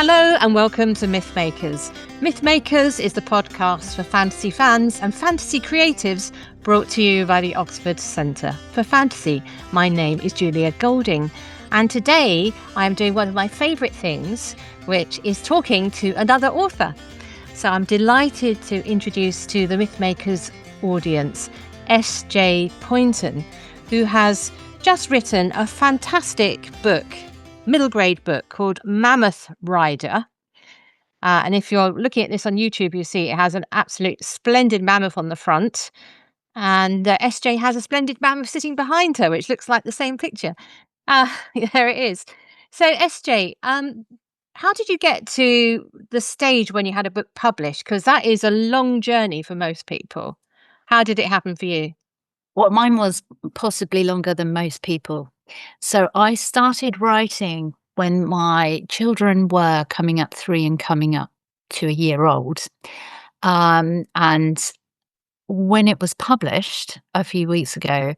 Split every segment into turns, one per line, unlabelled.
Hello and welcome to Mythmakers. Mythmakers is the podcast for fantasy fans and fantasy creatives brought to you by the Oxford Centre for Fantasy. My name is Julia Golding and today I am doing one of my favourite things, which is talking to another author. So I'm delighted to introduce to the Mythmakers audience S.J. Poyton, who has just written a fantastic book, middle grade book called Mammoth Rider. And if you're looking at this on YouTube, you see it has an absolute splendid mammoth on the front. And SJ has a splendid mammoth sitting behind her, which looks like the same picture. There it is. So SJ, how did you get to the stage when you had a book published? Because that is a long journey for most people. How did it happen for you?
Well, mine was possibly longer than most people. So I started writing when my children were coming up 3 and coming up to a year old. And when it was published a few weeks ago,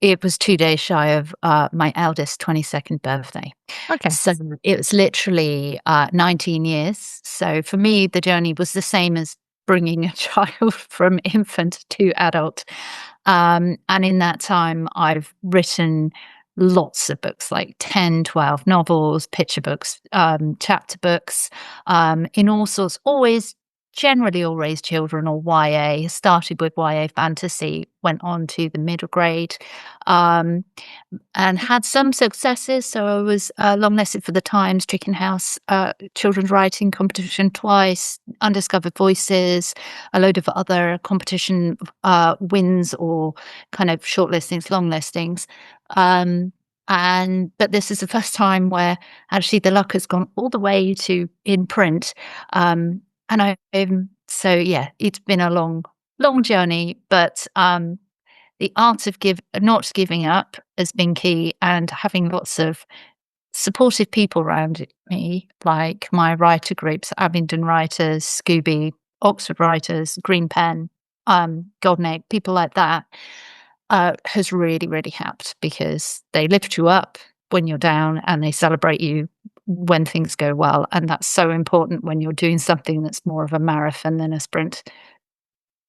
it was 2 days shy of my eldest 22nd birthday.
Okay.
So it was literally 19 years. So for me, the journey was the same as bringing a child from infant to adult. And in that time, I've written lots of books, like 10, 12 novels, picture books, chapter books, in all sorts, generally always children or YA. Started with YA fantasy, went on to the middle grade, and had some successes. So I was longlisted for the Times Chicken House children's writing competition twice, Undiscovered Voices, a load of other competition wins or kind of shortlistings, long listings. But this is the first time where actually the luck has gone all the way to in print. So yeah, it's been a long journey, but the art of not giving up has been key, and having lots of supportive people around me, like my writer groups, Abingdon Writers, Scooby, Oxford Writers, Green Pen, Golden Egg, people like that, has really, really helped, because they lift you up when you're down and they celebrate you when things go well. And that's so important when you're doing something that's more of a marathon than a sprint.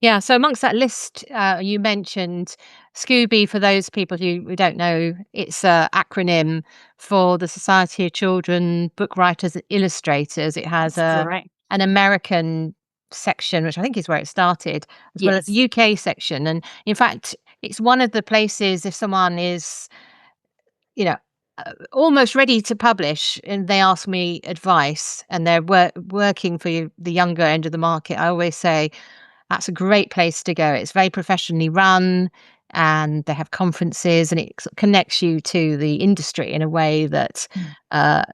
Yeah, so amongst that list, you mentioned Scooby. For those people who don't know, it's an acronym for the Society of Children Book Writers and Illustrators. It has
Correct.
an American section, which I think is where it started, as well as the UK section. And in fact, it's one of the places, if someone is, almost ready to publish and they ask me advice and they're working for the younger end of the market, I always say, that's a great place to go. It's very professionally run and they have conferences, and it connects you to the industry in a way that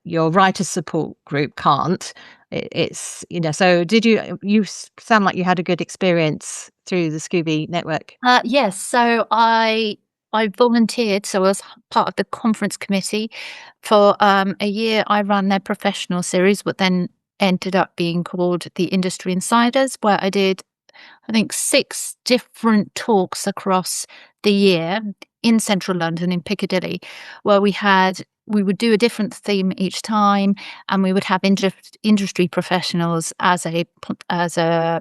your writer's support group can't. So you sound like you had a good experience through the Scooby network.
Yes. So I volunteered, so I was part of the conference committee for a year. I ran their professional series, what then ended up being called the Industry Insiders, where I did, I think, 6 different talks across the year in central London, in Piccadilly, where we would do a different theme each time, and we would have industry professionals as a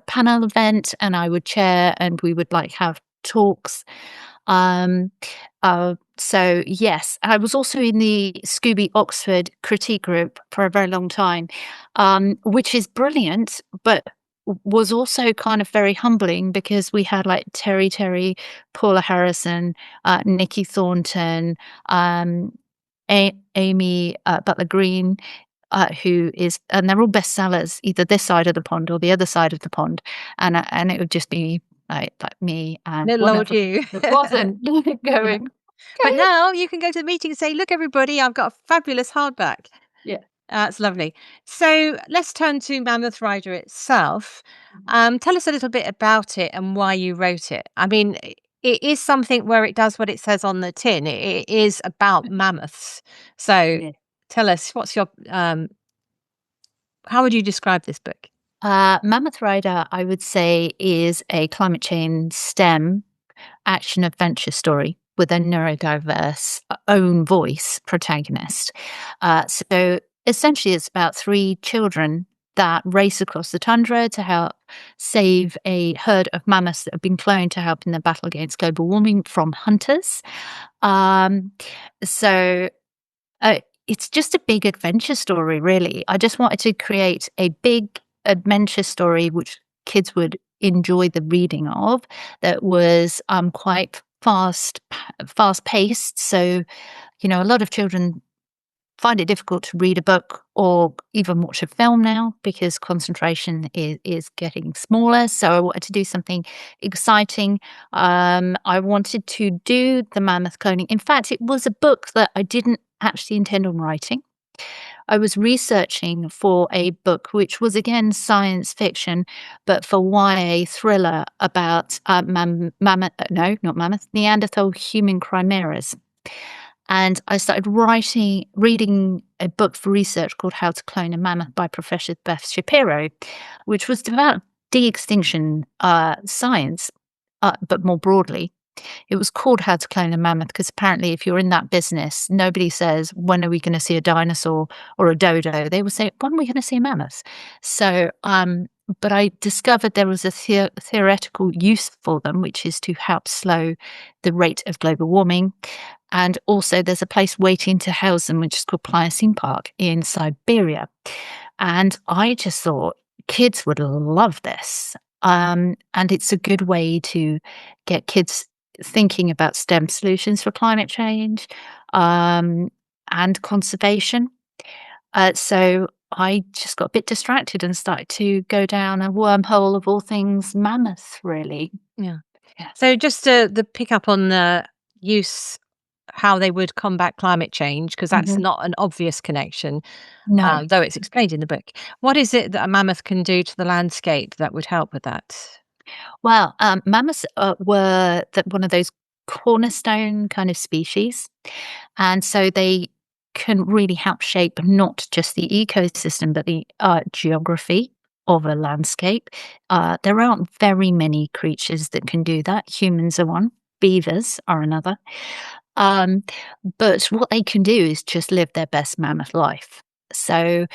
panel event, and I would chair, and we would have talks. So yes, I was also in the Scooby Oxford critique group for a very long time, which is brilliant, but was also kind of very humbling, because we had Terry, Paula Harrison, Nikki Thornton, Amy Butler Green, and they're all bestsellers, either this side of the pond or the other side of the pond, and it would just be like me and
Little old you.
It wasn't going.
But now you can go to the meeting and say, look, everybody, I've got a fabulous hardback.
Yeah.
That's lovely. So let's turn to Mammoth Rider itself. Tell us a little bit about it and why you wrote it. I mean, it is something where it does what it says on the tin. It is about mammoths. So tell us, what's your how would you describe this book?
Mammoth Rider, I would say, is a climate change STEM action adventure story with a neurodiverse own voice protagonist. So essentially, it's about 3 children that race across the tundra to help save a herd of mammoths that have been cloned to help in the battle against global warming from hunters. Um, so it's just a big adventure story, really. I just wanted to create a big adventure story which kids would enjoy the reading of, that was quite fast paced. So, a lot of children find it difficult to read a book or even watch a film now because concentration is getting smaller. So I wanted to do something exciting. I wanted to do the mammoth cloning. In fact, it was a book that I didn't actually intend on writing. I was researching for a book which was again science fiction, but for YA thriller about mammoth, no, not mammoth, Neanderthal human chimeras. And I started reading a book for research called How to Clone a Mammoth by Professor Beth Shapiro, which was about de-extinction science, but more broadly. It was called How to Clone a Mammoth because apparently if you're in that business, nobody says, "When are we gonna see a dinosaur or a dodo?" They will say, "When are we gonna see a mammoth?" So, but I discovered there was a theoretical use for them, which is to help slow the rate of global warming. And also there's a place waiting to house them, which is called Pliocene Park in Siberia. And I just thought kids would love this. And it's a good way to get kids thinking about STEM solutions for climate change, and conservation. So I just got a bit distracted and started to go down a wormhole of all things mammoth, really.
Yeah.
Yeah.
So just to the pick up on the use, how they would combat climate change, because that's
Mhm.
not an obvious connection,
No.
though it's explained in the book. What is it that a mammoth can do to the landscape that would help with that?
Well, mammoths were one of those cornerstone kind of species. And so they can really help shape not just the ecosystem, but the geography of a landscape. There aren't very many creatures that can do that. Humans are one, beavers are another. Um, but what they can do is just live their best mammoth life. So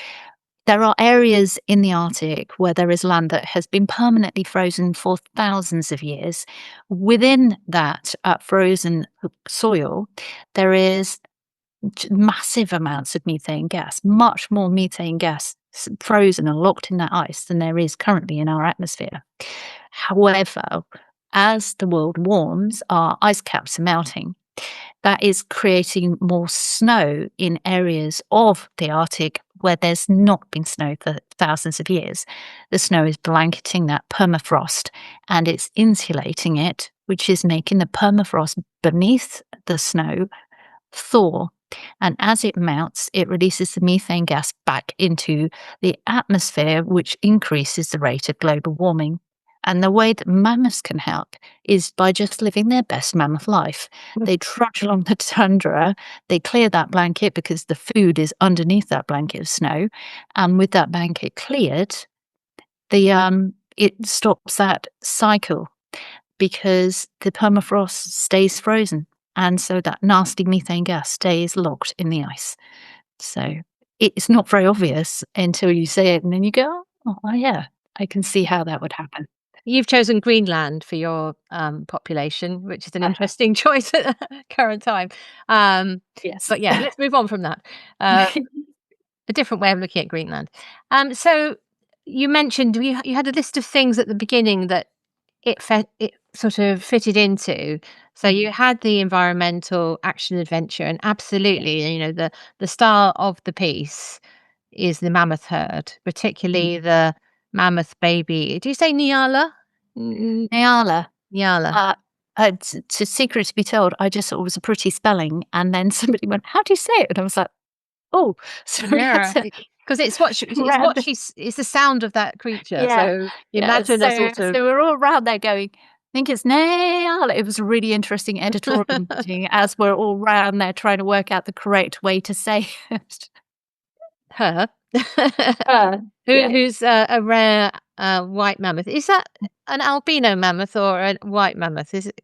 there are areas in the Arctic where there is land that has been permanently frozen for thousands of years. Within that frozen soil, there is massive amounts of methane gas, much more methane gas frozen and locked in that ice than there is currently in our atmosphere. However, as the world warms, our ice caps are melting. That is creating more snow in areas of the Arctic where there's not been snow for thousands of years. The snow is blanketing that permafrost and it's insulating it, which is making the permafrost beneath the snow thaw. And as it melts, it releases the methane gas back into the atmosphere, which increases the rate of global warming. And the way that mammoths can help is by just living their best mammoth life. They trudge along the tundra, they clear that blanket because the food is underneath that blanket of snow. And with that blanket cleared, it stops that cycle because the permafrost stays frozen. And so that nasty methane gas stays locked in the ice. So it's not very obvious until you say it and then you go, oh, yeah, I can see how that would happen.
You've chosen Greenland for your population, which is an
Uh-huh.
interesting choice at the current time. Um,
Yes.
but yeah, let's move on from that. Uh, a different way of looking at Greenland. So you mentioned you had a list of things at the beginning that it sort of fitted into. So
Mm,
you had the environmental action adventure, and
yeah.
absolutely, the star of the piece is the mammoth herd,
Mm.
particularly the mammoth baby. Do you say Nyala?
Nyala,
Nyala.
to secret to be told, I just thought it was a pretty spelling. And then somebody went, how do you say it? And I was like, oh, so we had
Yeah,
to
because
round.
it's the sound of that creature.
Yeah,
So
yeah.
imagine a
So
sort of
we're all around there going, I think it's nail. It was a really interesting editorial meeting as we're all round there trying to work out the correct way to say it.
her.
Uh, yeah.
Who's a rare white mammoth? Is that an albino mammoth or a white mammoth? Is it?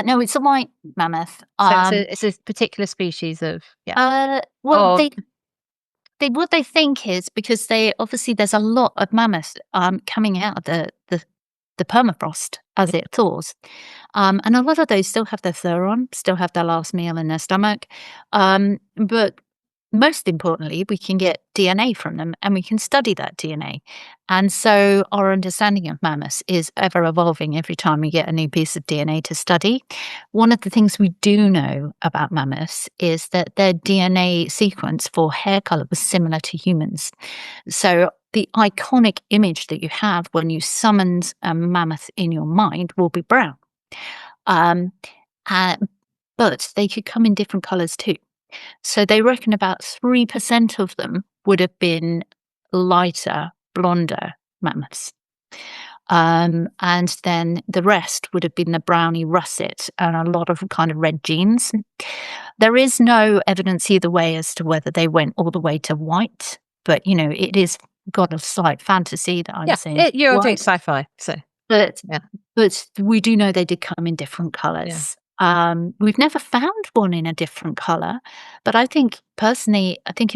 No, it's a white mammoth.
So it's a particular species of, yeah.
Well,
Or
what they think is because there's a lot of mammoths coming out of the permafrost as it thaws. And a lot of those still have their fur on, still have their last meal in their stomach. But most importantly, we can get DNA from them and we can study that DNA. And so our understanding of mammoths is ever evolving every time we get a new piece of DNA to study. One of the things we do know about mammoths is that their DNA sequence for hair color was similar to humans. So the iconic image that you have when you summoned a mammoth in your mind will be brown. Um, uh, but they could come in different colors too. So they reckon about 3% of them would have been lighter, blonder mammoths. And then the rest would have been the brownie russet and a lot of kind of red genes. There is no evidence either way as to whether they went all the way to white, but it is got a slight fantasy that I'm
Yeah,
saying
you're doing
white.
sci-fi, so
But
yeah,
but we do know they did come in different
yeah.
colours. We've never found one in a different colour, but I think personally, I think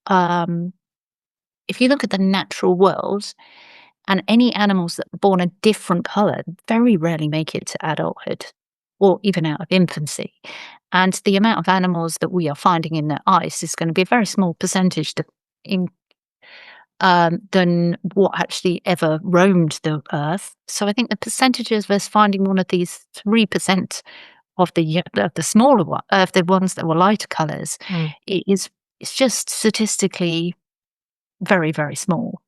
um, if you look at the natural world and any animals that are born a different colour very rarely make it to adulthood or even out of infancy. And the amount of animals that we are finding in the ice is going to be a very small percentage in than what actually ever roamed the earth. So I think the percentages of us finding one of these 3% of the smaller one, of the ones that were lighter colours,
Mm.
it's just statistically very, very small.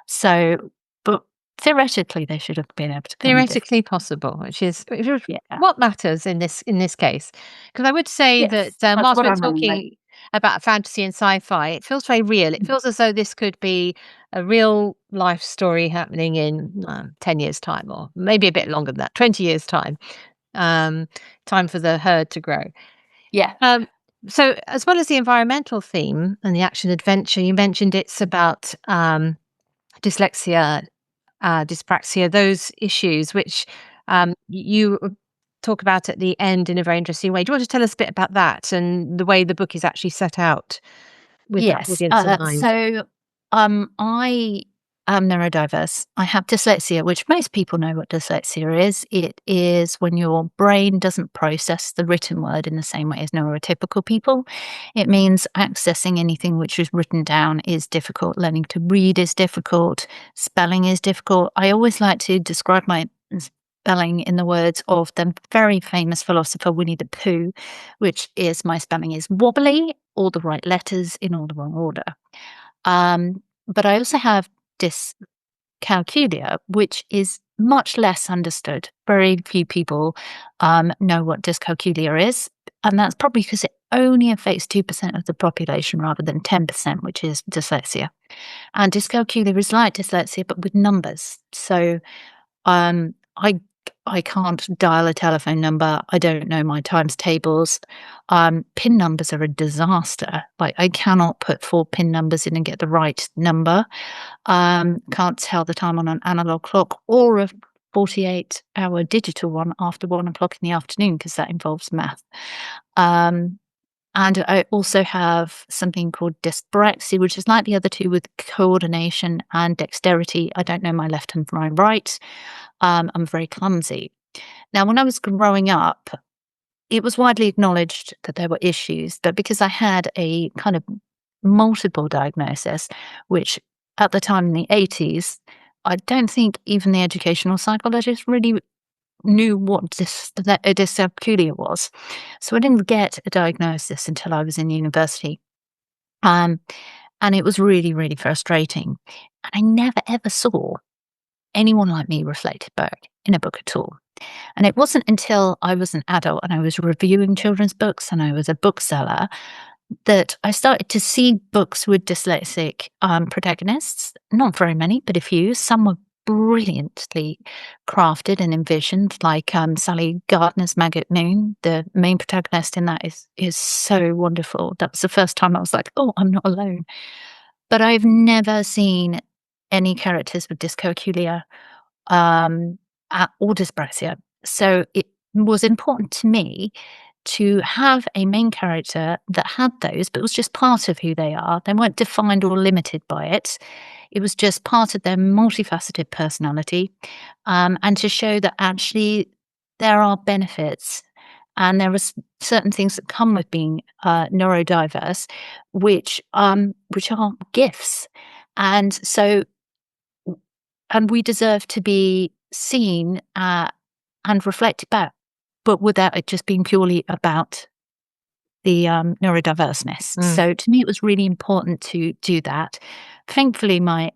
So, but theoretically, they should have been able to come in different.
Theoretically possible, which is
Yeah.
what matters in this case. Because I would say that,
Yes, that's
whilst
what
we're
I mean. Like,
talking about fantasy and sci-fi, it feels very real. It feels as though this could be a real life story happening in, 10 years' time, or maybe a bit longer than that, 20 years' time. Um, Time for the herd to grow.
yeah.
Um, so as well as the environmental theme and the action adventure, you mentioned it's about, dyslexia, dyspraxia, those issues which, you talk about at the end in a very interesting way. Do you want to tell us a bit about that and the way the book is actually set out with that
Yes.
audience in mind?
I am neurodiverse. I have dyslexia, which most people know what dyslexia is. It is when your brain doesn't process the written word in the same way as neurotypical people. It means accessing anything which is written down is difficult. Learning to read is difficult. Spelling is difficult. I always like to describe my spelling in the words of the very famous philosopher Winnie the Pooh, which is my spelling is wobbly, all the right letters in all the wrong order. But I also have dyscalculia, which is much less understood. Very few people know what dyscalculia is. And that's probably because it only affects 2% of the population rather than 10%, which is dyslexia. And dyscalculia is like dyslexia, but with numbers. So um, I I can't dial a telephone number. I don't know my times tables. PIN numbers are a disaster. Like I cannot put 4 PIN numbers in and get the right number. Can't tell the time on an analog clock or a 48-hour digital one after 1 o'clock in the afternoon because that involves math. Um, and I also have something called dyspraxia, which is like the other two with coordination and dexterity. I don't know my left and my right. I'm very clumsy. Now, when I was growing up, it was widely acknowledged that there were issues, but because I had a kind of multiple diagnosis, which at the time in the 80s, I don't think even the educational psychologists really knew what dyscalculia was. So I didn't get a diagnosis until I was in university. Um, and it was really, really frustrating. And I never ever saw anyone like me reflected back in a book at all. And it wasn't until I was an adult and I was reviewing children's books and I was a bookseller that I started to see books with dyslexic protagonists. Not very many, but a few. Some were brilliantly crafted and envisioned, like Sally Gardner's Maggot Moon. The main protagonist in that is so wonderful. That was the first time I was like, oh, I'm not alone. But I've never seen any characters with dyscalculia or dyspraxia. So it was important to me to have a main character that had those, but was just part of who they are. They weren't defined or limited by it. It was just part of their multifaceted personality, and to show that actually there are benefits and there are certain things that come with being neurodiverse, which are gifts, and so and we deserve to be seen and reflected back, but without it just being purely about the neurodiverseness.
Mm.
So to me, it was really important to do that. Thankfully, my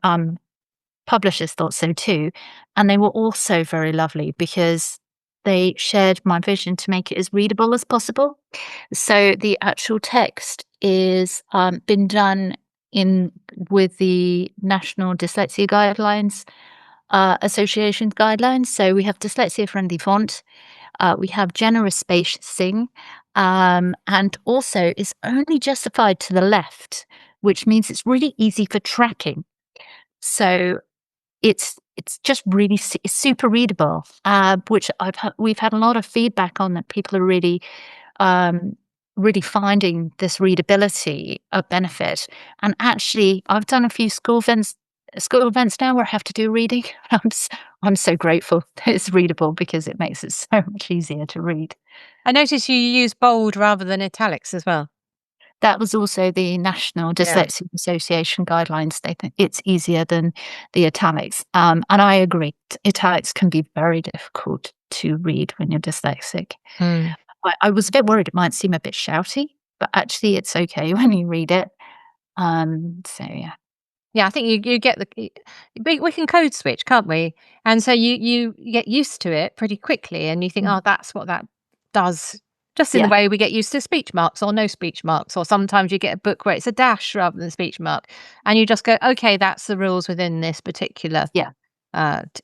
publishers thought so too, and they were also very lovely because they shared my vision to make it as readable as possible. So the actual text is been done in with the National Dyslexia Guidelines Association guidelines. So we have dyslexia friendly font, we have generous spacing, and also it's only justified to the left, which means it's really easy for tracking. So it's just really it's super readable, which we've had a lot of feedback on that people are um, really finding this readability a benefit. And actually, I've done a few school events now where I have to do reading. I'm so grateful that it's readable because it makes it so much easier to read.
I noticed you use bold rather than italics as well.
That was also the National
Yeah.
Dyslexia Association guidelines. They think it's easier than the italics. And I agree. Italics can be very difficult to read when you're dyslexic.
Mm.
I was a bit worried it might seem a bit shouty, but actually it's okay when you read it. So yeah.
Yeah, I think you get we can code switch, can't we? And so you get used to it pretty quickly, and you think,
Mm.
oh, that's what that does. Just in the
Yeah.
way we get used to speech marks or no speech marks, or sometimes you get a book where it's a dash rather than a speech mark, and you just go, okay, that's the rules within this
Yeah.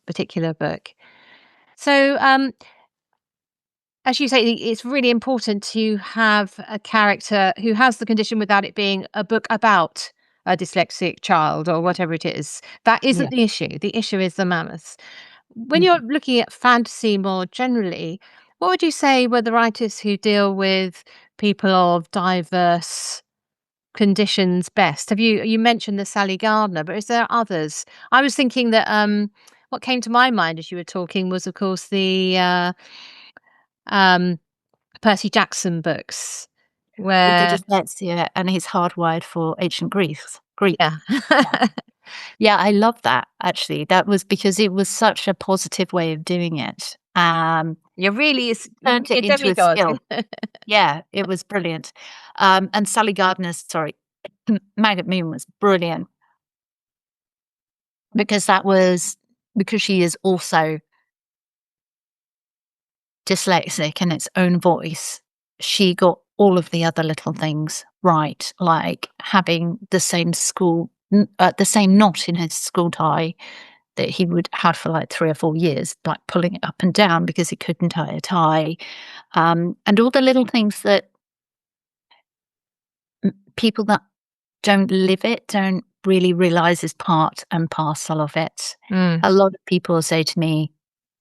particular book. So, as you say, it's really important to have a character who has the condition without it being a book about a dyslexic child or whatever it is. That
Yeah.
isn't the issue. The issue is the mammoths. When you're
Mhm.
looking at fantasy more generally, what would you say were the writers who deal with people of diverse conditions best? You mentioned the Sally Gardner, but is there others? I was thinking that what came to my mind as you were talking was, of course, the um, Percy Jackson books
With the
where
dyslexia, and he's hardwired for ancient Greece. Greek.
yeah.
Yeah. Yeah, I love that actually. That was because it was such a positive way of doing it.
You're really is
Turned it
you're
into a
demigod.
skill. Yeah, it was brilliant. And Sally Gardner's, sorry, Maggot Moon was brilliant because because she is also dyslexic in its own voice. She got all of the other little things right, like having the same knot in his school tie that he would have for like 3 or 4 years, like pulling it up and down because he couldn't tie a tie, and all the little things that people that don't live it don't really realize is part and parcel of it.
Mm.
A lot of people say to me,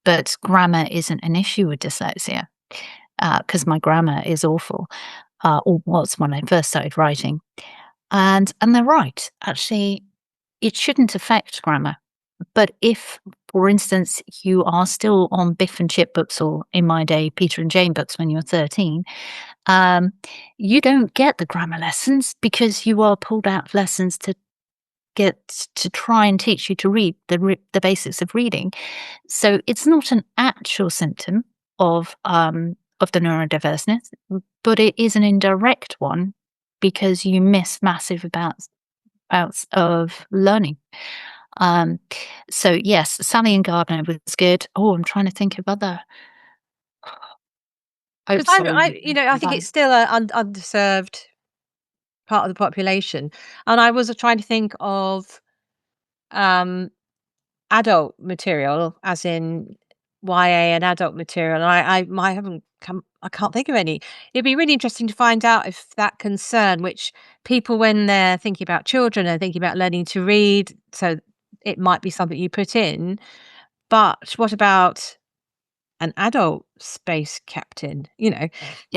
"But grammar isn't an issue with dyslexia," because my grammar is awful, or was when I first started writing. And they're right. Actually, it shouldn't affect grammar. But if, for instance, you are still on Biff and Chip books, or in my day, Peter and Jane books when you're 13, um, you don't get the grammar lessons because you are pulled out of lessons to get to try and teach you to read the basics of reading. So it's not an actual symptom of the neurodiverseness, but it is an indirect one because you miss massive bouts of learning. Um, so yes, Sally and Gardner was good. Oh, I'm trying to think of other. Oh,
'Cause
sorry.
I think it's still a underserved part of the population, and I was trying to think of, um, adult material, as in YA and adult material, and I haven't come I can't think of any. It'd be really interesting to find out if that concern which people when they're thinking about children are thinking about learning to read, so it might be something you put in, but what about an adult space captain.
Yeah.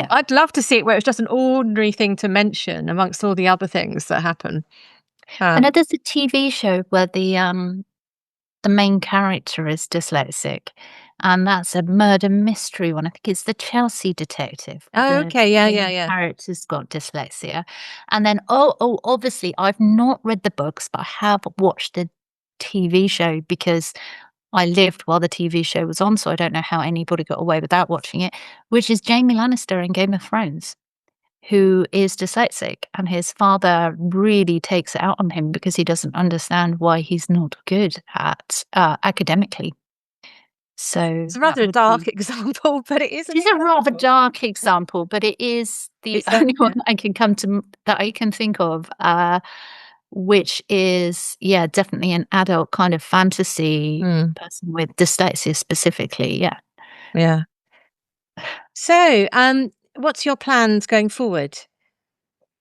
I'd love to see it where it's just an ordinary thing to mention amongst all the other things that happen.
I
Um,
know there's a TV show where the main character is dyslexic, and that's a murder mystery one. I think it's The Chelsea Detective.
oh,
The
okay, yeah, yeah,
main
yeah.
character's got dyslexia. And then, obviously, I've not read the books, but I have watched the TV show because I lived while the TV show was on, so I don't know how anybody got away without watching it, which is Jaime Lannister in Game of Thrones, who is dyslexic, and his father really takes it out on him because he doesn't understand why he's not good at academically. So
It's a
that
rather
would
dark
be
example, but it is
it
an
is a rather
example.
dark example, but it is the
It's a
only one
yeah.
I can come to that I can think of, which is, yeah, definitely an adult kind of fantasy
Mm,
person with dyslexia specifically, yeah.
yeah. So, what's your plans going forward?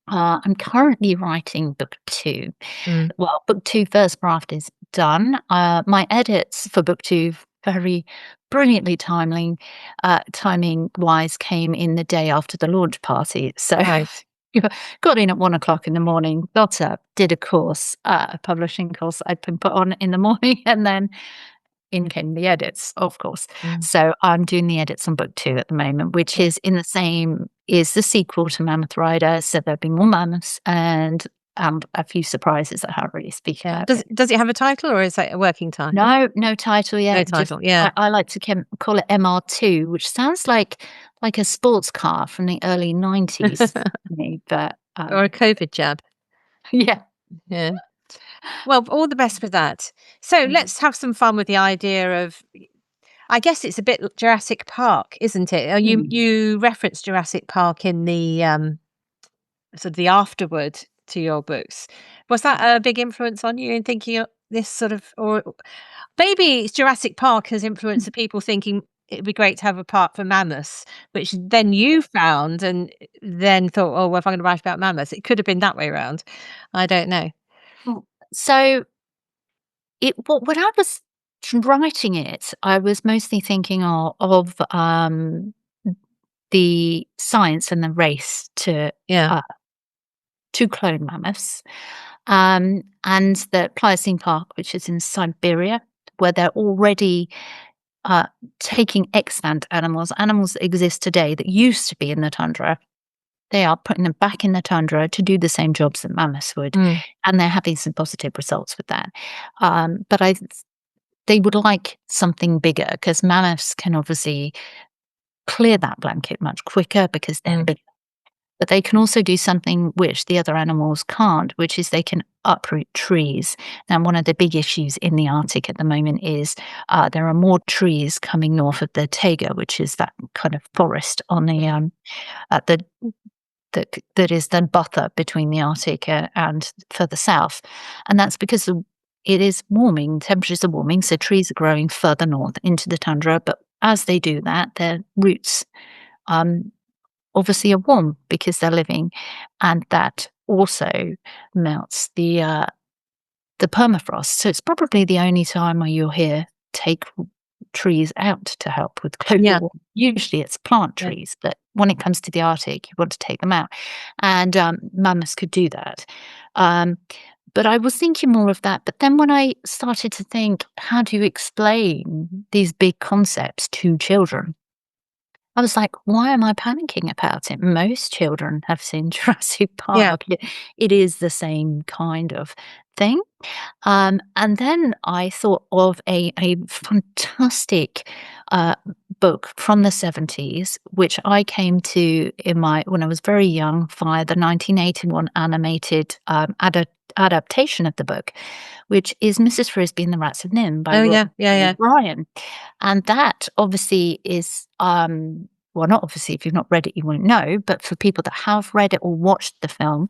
I'm currently writing book 2.
Mm,
Well, book 2 first draft is done. My edits for book 2 very brilliantly timing-wise came in the day after the launch party. So,
right.
you know, got in at 1 o'clock in the morning, got up, did a course, a publishing course I'd been put on in the morning, and then in came the edits, of course.
Mm,
So I'm doing the edits on book 2 at the moment, which
yeah.
is in the same is the sequel to Mammoth Rider, so there'll be more mammoths and a few surprises I can't really speak
Yeah.
about
Does
yet.
does it have a title or is it a working title?
No, no title
No
yet, just
title. Yeah.
I like to call it MR2, which sounds like a sports car from the early '90s to me, but,
Or a COVID jab.
yeah.
Yeah. Well, all the best with that. So
Mm,
let's have some fun with the idea of. I guess it's a bit Jurassic Park, isn't it? You
mm,
you referenced Jurassic Park in the sort of the afterword to your books. Was that
mm,
a big influence on you in thinking of this sort of, or maybe it's Jurassic Park has influenced
mm,
the people thinking it'd be great to have a park for mammoths, which then you found and then thought, oh, well, if I'm going to write about mammoths, it could have been that way around. I don't know.
mm. So when I was writing it, I was mostly thinking of the science and the race
Yeah.
uh, to clone mammoths, and the Pliocene Park, which is in Siberia, where they're already uh, taking extant animals that exist today that used to be in the tundra. They are putting them back in the tundra to do the same jobs that mammoths would,
Mm,
and they're having some positive results with that. But they would like something bigger because mammoths can obviously clear that blanket much quicker because they're
mm,
big. But they can also do something which the other animals can't, which is they can uproot trees. Now, one of the big issues in the Arctic at the moment is there are more trees coming north of the taiga, which is that kind of forest on the at the that is the buffer between the Arctic and further south, and that's because it is warming. Temperatures are warming, so trees are growing further north into the tundra. But as they do that, their roots um, obviously are warm because they're living, and that also melts the permafrost. So it's probably the only time where you'll hear take trees out to help with global
yeah.
warming. Usually it's plant
Yeah.
trees, but when it comes to the Arctic, you want to take them out. And mammoths could do that. Um, but I was thinking more of that. But then when I started to think, how do you explain these big concepts to children? I was like, "Why am I panicking about it? Most children have seen Jurassic
Yeah.
Park. It is the same kind of thing." And then I thought of a fantastic, uh, book from the '70s, which I came to in my when I was very young via the 1981 animated, adaptation of the book, which is Mrs. Frisbee and the Rats of Nim by
Oh,
Robert
yeah. Yeah. Yeah.
O'Brien. And that obviously is, well, not obviously, if you've not read it, you won't know, but for people that have read it or watched the film,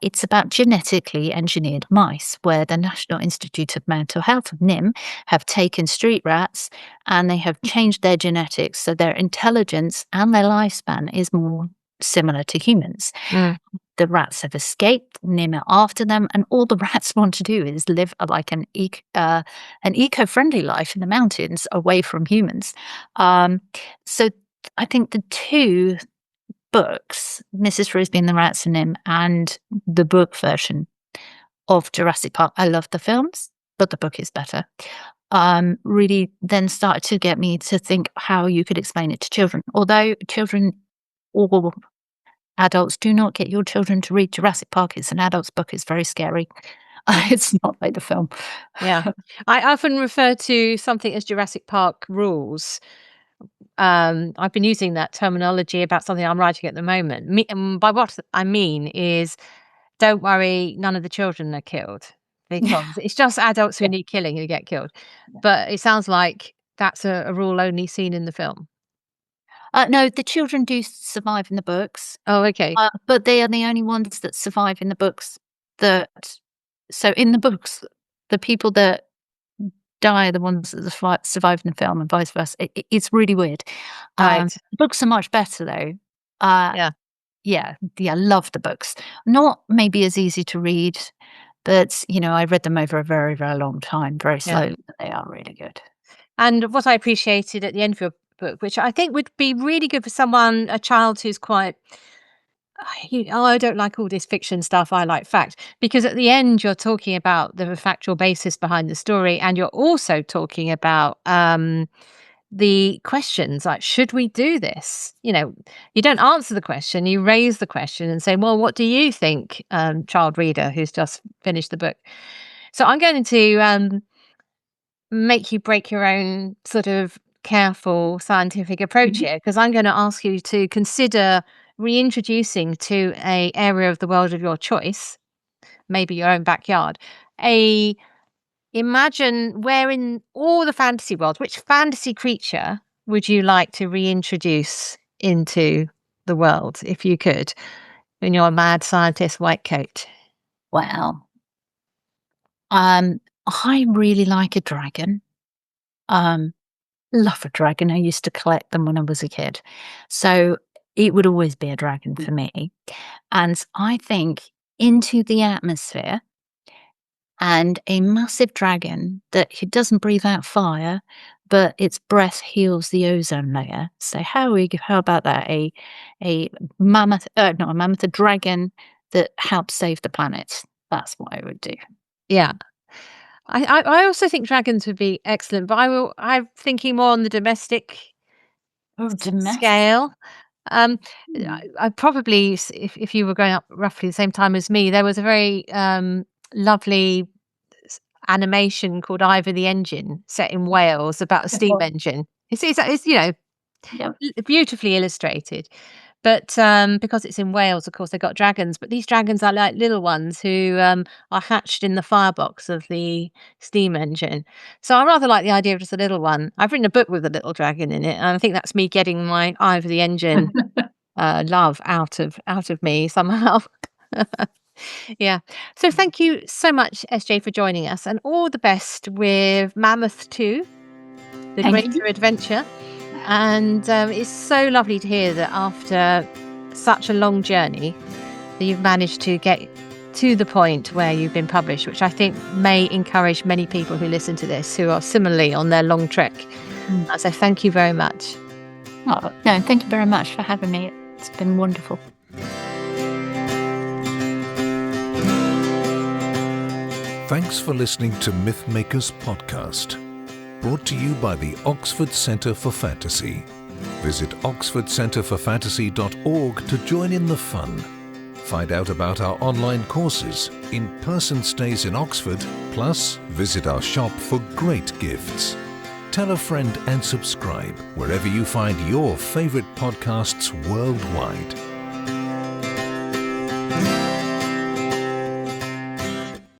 it's about genetically engineered mice, where the National Institute of Mental Health, NIM, have taken street rats and they have changed their genetics so their intelligence and their lifespan is more. similar to humans.
Mm.
The rats have escaped, Nim are after them, and all the rats want to do is live like an eco-friendly life in the mountains away from humans. So I think the two books, Mrs. Frisbee and the Rats and Nim, and the book version of Jurassic Park, I love the films, but the book is better, really then started to get me to think how you could explain it to children. Although children or adults, do not get your children to read Jurassic Park. It's an adult's book. It's very scary. It's not like the film.
Yeah. I often refer to something as Jurassic Park rules. I've been using that terminology about something I'm writing at the moment. By what I mean is, don't worry, none of the children are killed, because it's just adults who
Yeah.
need killing who get killed. But it sounds like that's a rule only seen in the film.
No, the children do survive in the books,
Oh, okay.
but they are the only ones that survive in the books. So in the books, the people that die are the ones that survive in the film, and vice versa. It's really weird.
Right.
The books are much better though. Uh,
Yeah.
yeah, love the books. Not maybe as easy to read, but I read them over a very, very long time, very
Yeah.
slowly. But they are really good.
And what I appreciated at the end of your book, which I think would be really good for someone, a child who's quite, I don't like all this fiction stuff. I like fact. Because at the end, you're talking about the factual basis behind the story, and you're also talking about the questions like, should we do this? You don't answer the question, you raise the question and say, well, what do you think, child reader who's just finished the book? So I'm going to make you break your own sort of careful scientific approach
Mhm.
here, because I'm going to ask you to consider reintroducing to a area of the world of your choice, maybe your own backyard. Imagine where in all the fantasy world, which fantasy creature would you like to reintroduce into the world if you could, in your mad scientist white coat?
Wow. I really like a dragon. Um, Love a dragon. I used to collect them when I was a kid. So it would always be a dragon for me. And I think into the atmosphere, and a massive dragon that it doesn't breathe out fire, but its breath heals the ozone layer. So how about that? A mammoth, not a mammoth, a dragon that helps save the planet. That's what I would do.
Yeah. I also think dragons would be excellent, but I'm thinking more on the domestic
Oh, domestic.
scale. Um,
Hmm.
I probably, if you were growing up roughly the same time as me, there was a very lovely animation called Ivor the Engine set in Wales about a steam engine. It's
Yep.
beautifully illustrated. But because it's in Wales, of course, they've got dragons. But these dragons are like little ones who are hatched in the firebox of the steam engine. So I rather like the idea of just a little one. I've written a book with a little dragon in it, and I think that's me getting my eye for the engine love out of me somehow. Yeah. So thank you so much, SJ, for joining us, and all the best with Mammoth 2, The
Thank
Greater
you.
Adventure. And it's so lovely to hear that after such a long journey, that you've managed to get to the point where you've been published, which I think may encourage many people who listen to this who are similarly on their long trek. So thank you very much.
Oh, no, thank you very much for having me. It's been wonderful.
Thanks for listening to Mythmakers Podcast, brought to you by the Oxford Centre for Fantasy. Visit oxfordcenterforfantasy.org to join in the fun. Find out about our online courses, in-person stays in Oxford, plus visit our shop for great gifts. Tell a friend and subscribe wherever you find your favourite podcasts worldwide.